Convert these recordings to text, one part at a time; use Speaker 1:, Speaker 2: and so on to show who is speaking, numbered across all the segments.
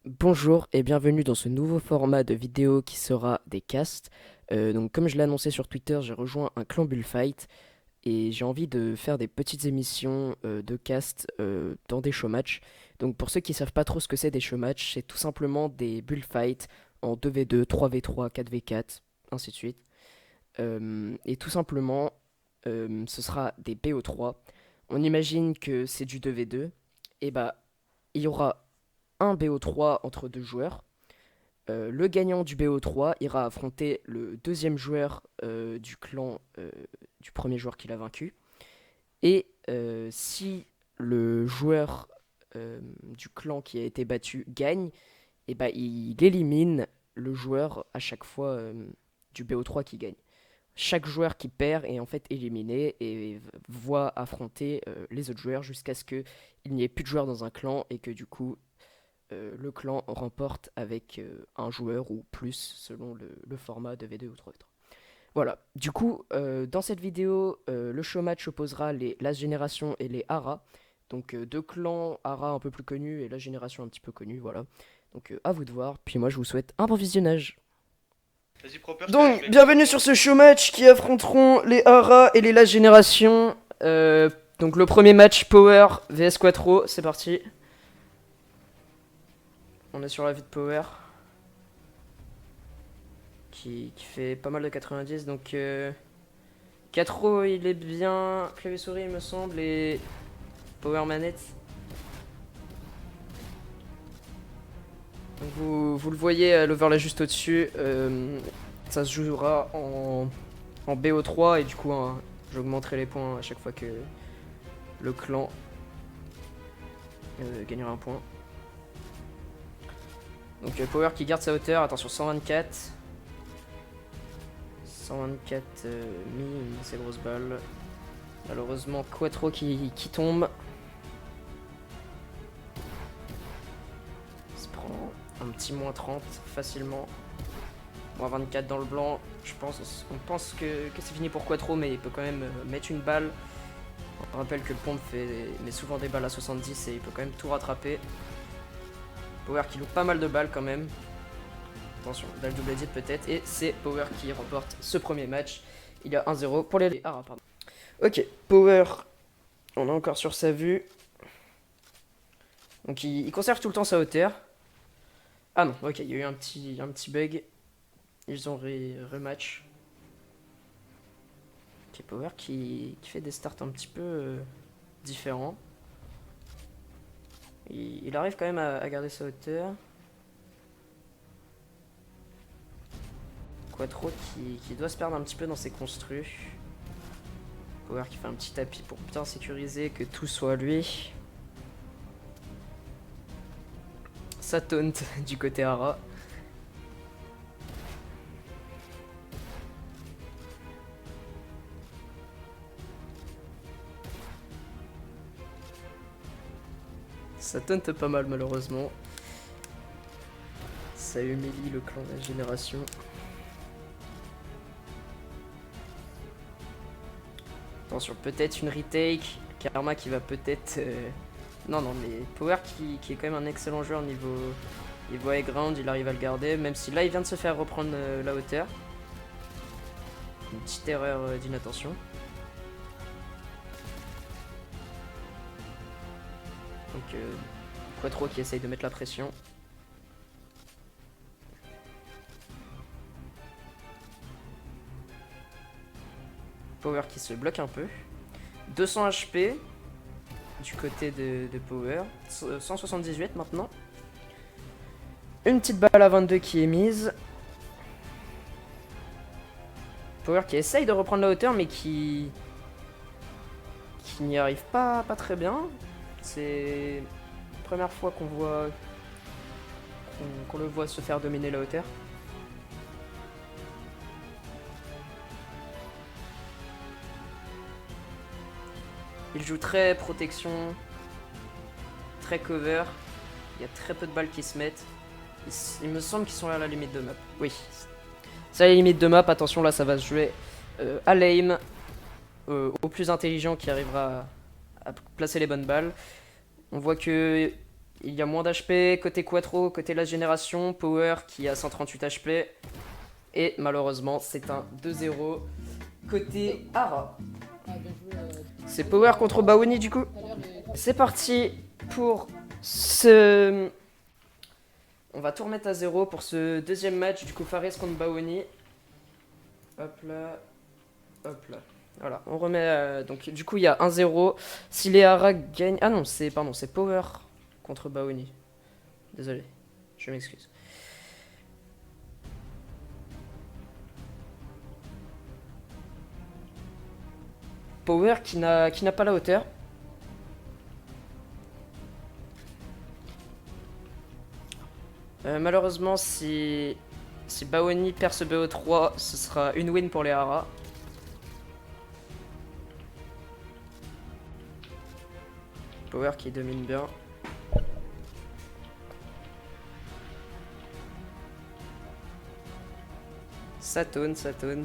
Speaker 1: Bonjour et bienvenue dans ce nouveau format de vidéo qui sera des casts. Donc comme je l'ai annoncé sur Twitter, j'ai rejoint un clan Bullfight et j'ai envie de faire des petites émissions de cast dans des showmatchs. Donc pour ceux qui savent pas trop ce que c'est des showmatchs, c'est tout simplement des Bullfights en 2v2, 3v3, 4v4, ainsi de suite. Et tout simplement, ce sera des BO3. On imagine que c'est du 2v2, et bah il y aura un BO3 entre deux joueurs. Le gagnant du BO3 ira affronter le deuxième joueur du clan du premier joueur qui l'a vaincu. Et si le joueur du clan qui a été battu gagne, et bah, il élimine le joueur à chaque fois du BO3 qui gagne. Chaque joueur qui perd est en fait éliminé et voit affronter les autres joueurs jusqu'à ce qu'il n'y ait plus de joueurs dans un clan et que du coup le clan remporte avec un joueur ou plus selon le format de V2 ou 3v3. Voilà, du coup, dans cette vidéo, le showmatch opposera les Last Génération et les Hara. Donc deux clans Hara un peu plus connus et la génération un petit peu connue, voilà. Donc à vous de voir, puis moi je vous souhaite un bon visionnage.
Speaker 2: Vas-y, Proper, je te laisse
Speaker 1: Donc,
Speaker 2: mettre le
Speaker 1: bienvenue
Speaker 2: son.
Speaker 1: sur ce showmatch qui affronteront les Hara et les Last Génération. Donc le premier match Power vs Quattro, c'est parti. On est sur la vie de Power. Qui fait pas mal de 90. Donc 4 il est bien clavier souris il me semble et power manette. Donc vous le voyez l'overlay juste au-dessus. Ça se jouera en BO3 et du coup j'augmenterai les points à chaque fois que le clan gagnera un point. Donc Power qui garde sa hauteur, attention 124. 124 mis ses grosses balles. Malheureusement Quattro qui tombe. Il se prend un petit moins 30 facilement. Moins 24 dans le blanc. On pense que c'est fini pour Quattro, mais il peut quand même mettre une balle. On rappelle que le pompe met souvent des balles à 70 et il peut quand même tout rattraper. Power qui loupe pas mal de balles quand même. Attention, dalle double edit peut-être. Et c'est Power qui remporte ce premier match. Il y a 1-0 pour les... Ah, pardon. Ok, Power, on est encore sur sa vue. Donc il conserve tout le temps sa hauteur. Ah non, ok, il y a eu un petit bug. Ils ont rematch. Ok, Power qui fait des starts un petit peu différents. Il arrive quand même à garder sa hauteur. Quattro qui doit se perdre un petit peu dans ses construits. Power qui fait un petit tapis pour bien sécuriser que tout soit lui. Ça taunt du côté Hara. Ça taunte pas mal malheureusement. Ça humilie le clan de la génération. Attention, peut-être une retake. Karma qui va peut-être... Non, mais Power qui est quand même un excellent joueur niveau high ground, il arrive à le garder. Même si là, il vient de se faire reprendre la hauteur. Une petite erreur d'inattention. Donc, Quattro qui essaye de mettre la pression. Power qui se bloque un peu. 200 HP du côté de Power. 178 maintenant. Une petite balle à 22 qui est mise. Power qui essaye de reprendre la hauteur mais qui n'y arrive pas très bien. C'est la première fois qu'on le voit se faire dominer la hauteur. Il joue très protection, très cover. Il y a très peu de balles qui se mettent. Il me semble qu'ils sont à la limite de map. Oui, c'est à la limite de map. Attention, là, ça va se jouer à l'aim. Au plus intelligent qui arrivera à placer les bonnes balles. On voit que il y a moins d'HP. Côté Quattro, côté la génération, Power qui a 138 HP. Et malheureusement, c'est un 2-0 côté Ara. C'est Power contre Baoni du coup. C'est parti pour ce... On va tout remettre à 0 pour ce deuxième match du coup Fares contre Baoni. Hop là. Hop là. Voilà, on remet... donc du coup il y a 1-0. Si les Ara gagnent... Ah non, c'est Power contre Baoni. Désolé, je m'excuse. Power qui n'a pas la hauteur. Malheureusement, si Baoni perd ce BO3, ce sera une win pour les Hara. Power qui domine bien. Ça taunt, ça taunt.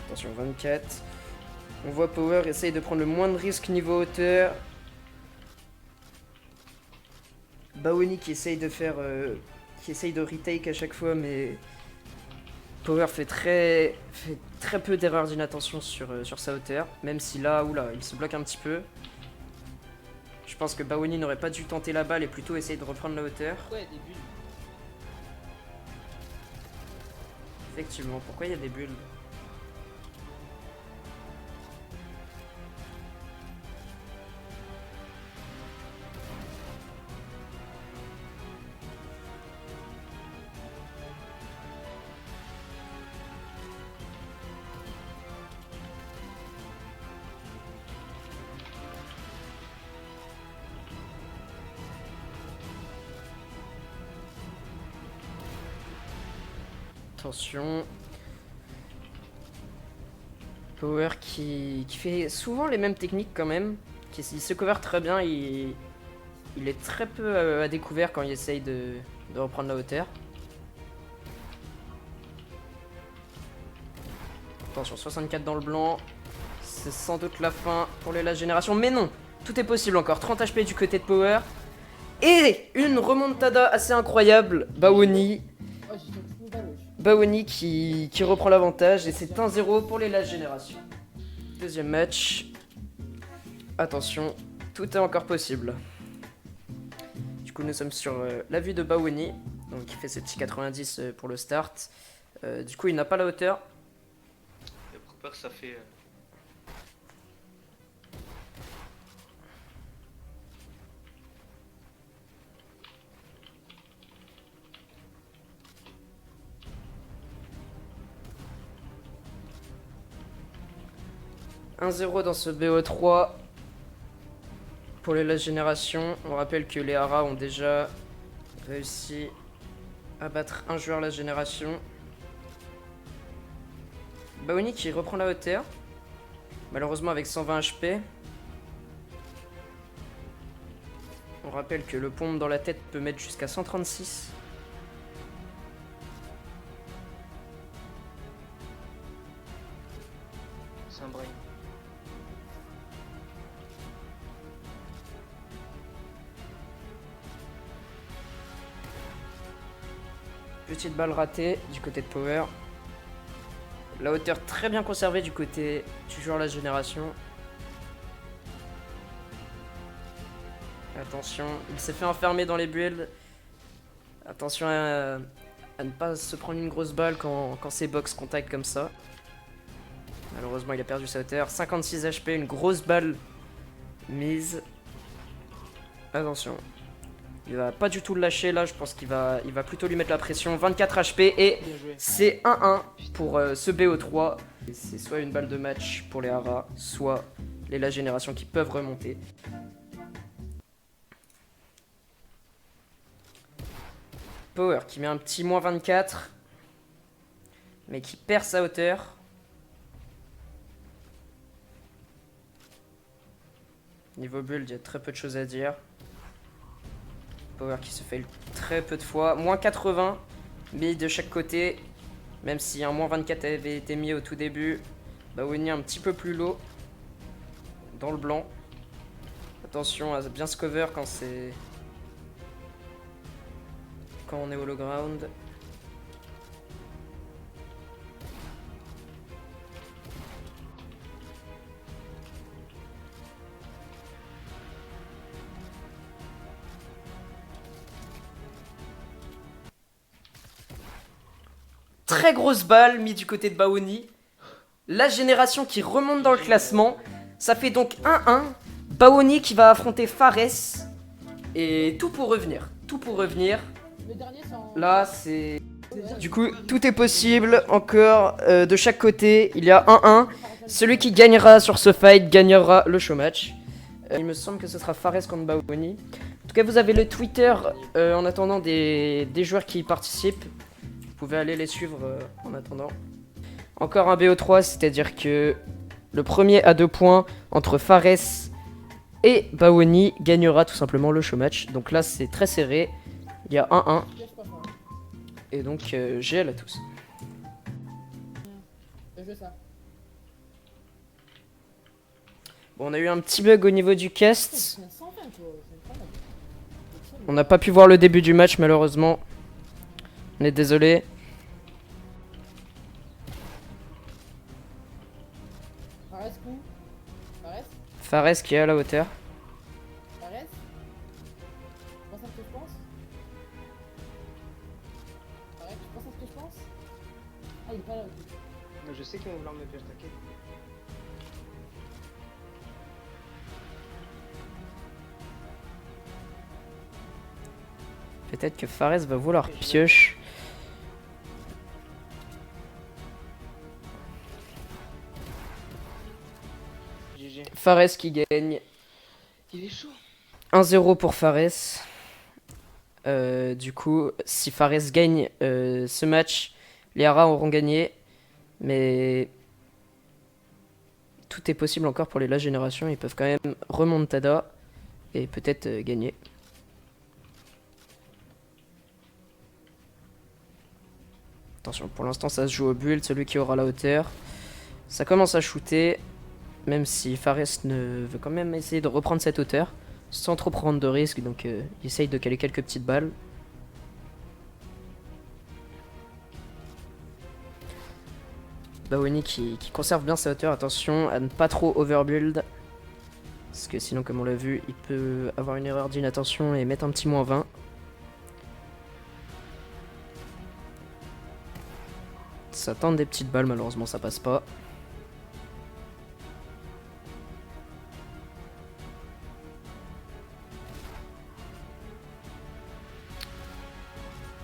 Speaker 1: Attention, 24. On voit Power essaye de prendre le moins de risques niveau hauteur. Baoni qui essaye de faire... qui essaye de retake à chaque fois, mais... Power fait très peu d'erreurs d'inattention sur sa hauteur. Même si là, oula, il se bloque un petit peu. Je pense que Baoni n'aurait pas dû tenter la balle et plutôt essayer de reprendre la hauteur.
Speaker 3: Pourquoi il y a des bulles?
Speaker 1: Effectivement, pourquoi il y a des bulles? Attention. Power qui fait souvent les mêmes techniques quand même. Il se cover très bien, il est très peu à découvert quand il essaye de reprendre la hauteur. Attention, 64 dans le blanc. C'est sans doute la fin pour les Last Génération. Mais non, tout est possible encore. 30 HP du côté de Power. Et une remontada assez incroyable. Baoni qui reprend l'avantage. Et c'est 1-0 pour les Last Génération. Deuxième match. Attention, tout est encore possible. Du coup, nous sommes sur la vue de Baoni. Donc, il fait ses petits 90 pour le start. Du coup, il n'a pas la hauteur.
Speaker 2: Et Proper, ça fait.
Speaker 1: 1-0 dans ce BO3 pour les Last Génération. On rappelle que les Hara ont déjà réussi à battre un joueur Last Génération. Baoni qui reprend la hauteur. Malheureusement avec 120 HP. On rappelle que le pompe dans la tête peut mettre jusqu'à 136.
Speaker 3: C'est un brain.
Speaker 1: Petite balle ratée du côté de Power. La hauteur très bien conservée du côté du joueur Last Génération. Attention, il s'est fait enfermer dans les builds. Attention à ne pas se prendre une grosse balle quand c'est box contact comme ça. Malheureusement, il a perdu sa hauteur. 56 HP, une grosse balle mise. Attention. Il va pas du tout le lâcher là, je pense qu'il va plutôt lui mettre la pression. 24 HP et c'est 1-1 pour ce BO3. C'est soit une balle de match pour les Hara, soit les Last Génération qui peuvent remonter. Power qui met un petit moins 24, mais qui perd sa hauteur. Niveau build, il y a très peu de choses à dire. Power qui se fail très peu de fois. Moins 80 mis de chaque côté. Même si un moins 24 avait été mis au tout début. Baoni un petit peu plus low. Dans le blanc. Attention à bien se cover quand c'est... Quand on est hollow ground. Très grosse balle mise du côté de Baoni. La génération qui remonte dans le classement. Ça fait donc 1-1. Baoni qui va affronter Fares. Et tout pour revenir. Tout pour revenir. Là, c'est... Du coup, tout est possible. Encore de chaque côté. Il y a 1-1. Celui qui gagnera sur ce fight gagnera le showmatch. Il me semble que ce sera Fares contre Baoni. En tout cas, vous avez le Twitter en attendant des joueurs qui y participent. Vous pouvez aller les suivre en attendant. Encore un BO3, c'est-à-dire que le premier à 2 points entre Fares et Baoni gagnera tout simplement le showmatch. Donc là, c'est très serré. Il y a 1-1. Et donc, GL à tous. Bon, on a eu un petit bug au niveau du cast. On n'a pas pu voir le début du match, malheureusement. On est désolé. Fares qui est à la hauteur.
Speaker 2: Je sais qu'ils vont vouloir me faire attaquer.
Speaker 1: Peut-être que Fares va vouloir pioche.
Speaker 2: GG.
Speaker 1: Fares qui gagne.
Speaker 2: Il est chaud.
Speaker 1: 1-0 pour Fares. Du coup, si Fares gagne ce match, les Haras auront gagné. Mais tout est possible encore pour les La Génération. Ils peuvent quand même remontada et peut-être gagner. Attention, pour l'instant ça se joue au build, celui qui aura la hauteur. Ça commence à shooter, même si Fares ne veut quand même essayer de reprendre cette hauteur, sans trop prendre de risques, donc il essaye de caler quelques petites balles. Baoni qui conserve bien sa hauteur, attention à ne pas trop overbuild. Parce que sinon, comme on l'a vu, il peut avoir une erreur d'inattention et mettre un petit moins 20. Ça tente des petites balles, malheureusement ça passe pas.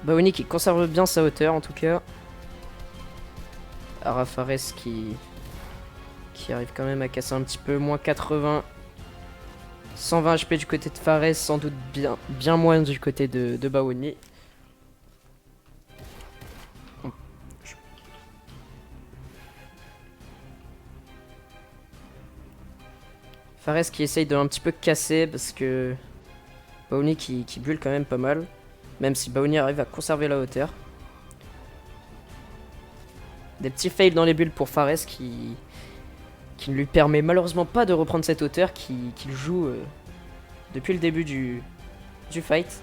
Speaker 1: Baoni qui conserve bien sa hauteur en tout cas. Arafares qui arrive quand même à casser un petit peu. Moins 80. 120 HP du côté de Fares, sans doute bien moins du côté de Baoni. Fares qui essaye de un petit peu casser parce que Baoni qui bulle quand même pas mal. Même si Baoni arrive à conserver la hauteur. Des petits fails dans les bulles pour Fares qui ne lui permet malheureusement pas de reprendre cette hauteur qu'il joue depuis le début du fight.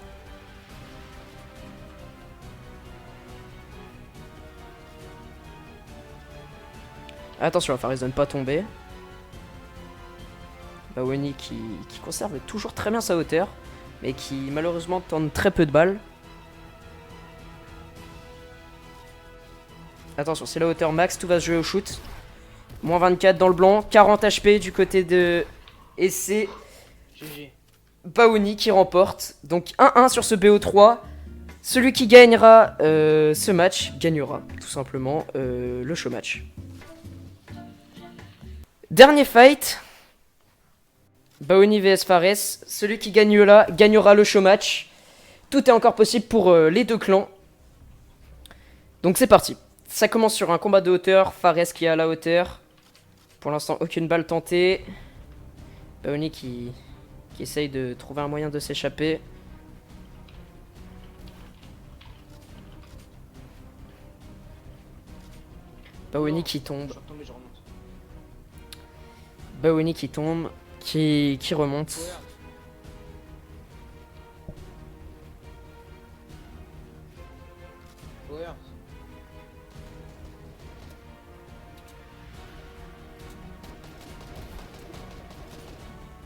Speaker 1: Attention, Fares de ne pas tomber. Baoni qui conserve toujours très bien sa hauteur, mais qui malheureusement tente très peu de balles. Attention, c'est la hauteur max, tout va se jouer au shoot. Moins 24 dans le blanc, 40 HP du côté de... Et c'est Baoni qui remporte. Donc 1-1 sur ce BO3. Celui qui gagnera ce match gagnera tout simplement le show match. Dernier fight. Baoni vs Fares. Celui qui gagne là gagnera le show match. Tout est encore possible pour les deux clans. Donc c'est parti. Ça commence sur un combat de hauteur. Fares qui est à la hauteur. Pour l'instant, aucune balle tentée. Baoni qui essaye de trouver un moyen de s'échapper. Baoni qui tombe.
Speaker 2: Je suis retombé, je remonte.
Speaker 1: Baoni qui tombe, qui remonte.
Speaker 2: Power.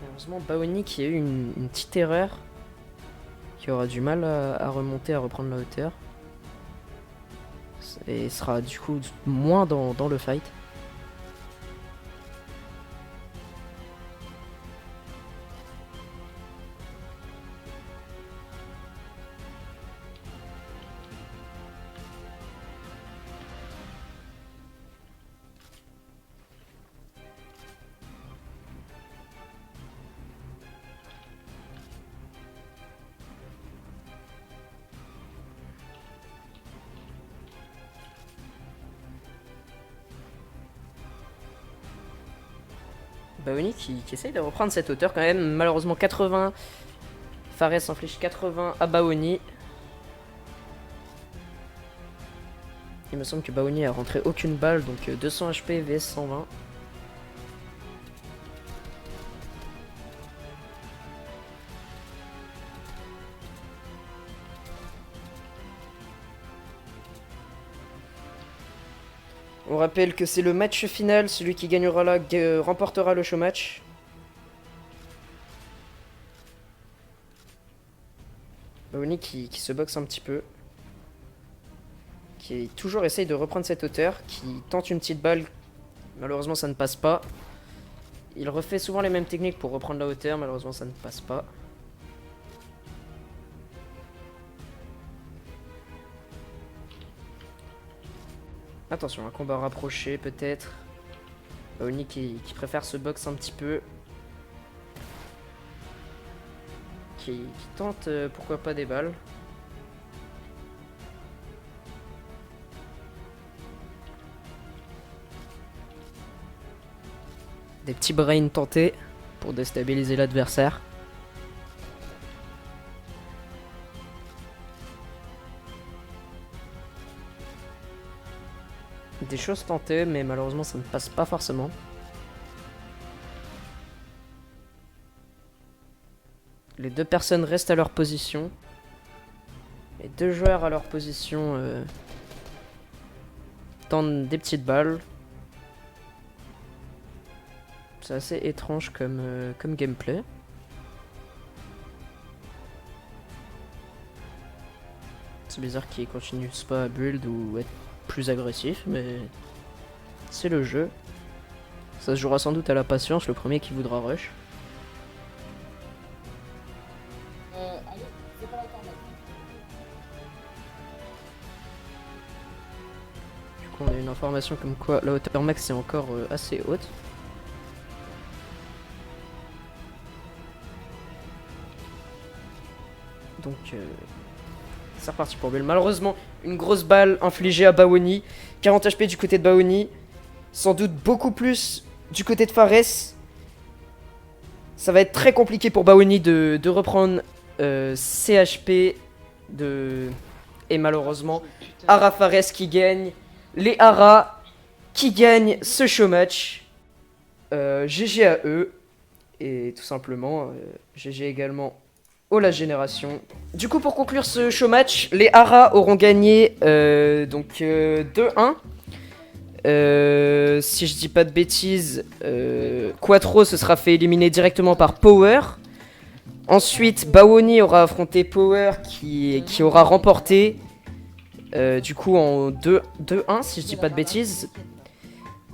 Speaker 1: Malheureusement, Baoni qui a eu une petite erreur, qui aura du mal à remonter, à reprendre la hauteur. Et sera du coup moins dans le fight. Baoni qui essaye de reprendre cette hauteur quand même. Malheureusement 80. Fares inflige 80 à Baoni. Il me semble que Baoni a rentré aucune balle, donc 200 HP vs 120. On rappelle que c'est le match final, celui qui gagnera là remportera le showmatch. Baoni qui se boxe un petit peu. Qui toujours essaye de reprendre cette hauteur, qui tente une petite balle. Malheureusement ça ne passe pas. Il refait souvent les mêmes techniques pour reprendre la hauteur, malheureusement ça ne passe pas. Attention, un combat rapproché peut-être. Baoni qui préfère se boxe un petit peu. Qui tente pourquoi pas des balles. Des petits brains tentés pour déstabiliser l'adversaire. Des choses tentées, mais malheureusement ça ne passe pas forcément. Les deux personnes restent à leur position. Les deux joueurs à leur position tentent des petites balles. C'est assez étrange comme gameplay. C'est bizarre qu'ils continuent pas à build ou être plus agressif, mais c'est le jeu. Ça se jouera sans doute à la patience, le premier qui voudra rush. Du coup on a une information comme quoi la hauteur max est encore assez haute. Donc c'est reparti pour Bull. Malheureusement, une grosse balle infligée à Baoni. 40 HP du côté de Baoni. Sans doute beaucoup plus du côté de Fares. Ça va être très compliqué pour Baoni de reprendre ses HP. Et malheureusement, Ara Fares qui gagne. Les Ara qui gagnent ce showmatch. GG à eux. Et tout simplement, GG également la génération. Du coup, pour conclure ce showmatch, les Ara auront gagné 2-1. Si je dis pas de bêtises, Quattro se sera fait éliminer directement par Power. Ensuite, Baoni aura affronté Power qui aura remporté du coup en 2-1 si je dis pas de bêtises.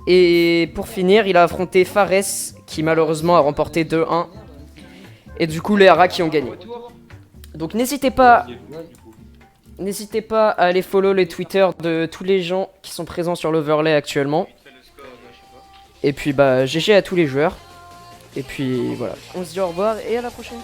Speaker 1: Et pour finir, il a affronté Fares qui malheureusement a remporté 2-1. Et du coup, les Ara qui ont gagné. Donc n'hésitez pas à aller follow les Twitter de tous les gens qui sont présents sur l'overlay actuellement. Et puis bah GG à tous les joueurs. Et puis voilà. On se dit au revoir et à la prochaine.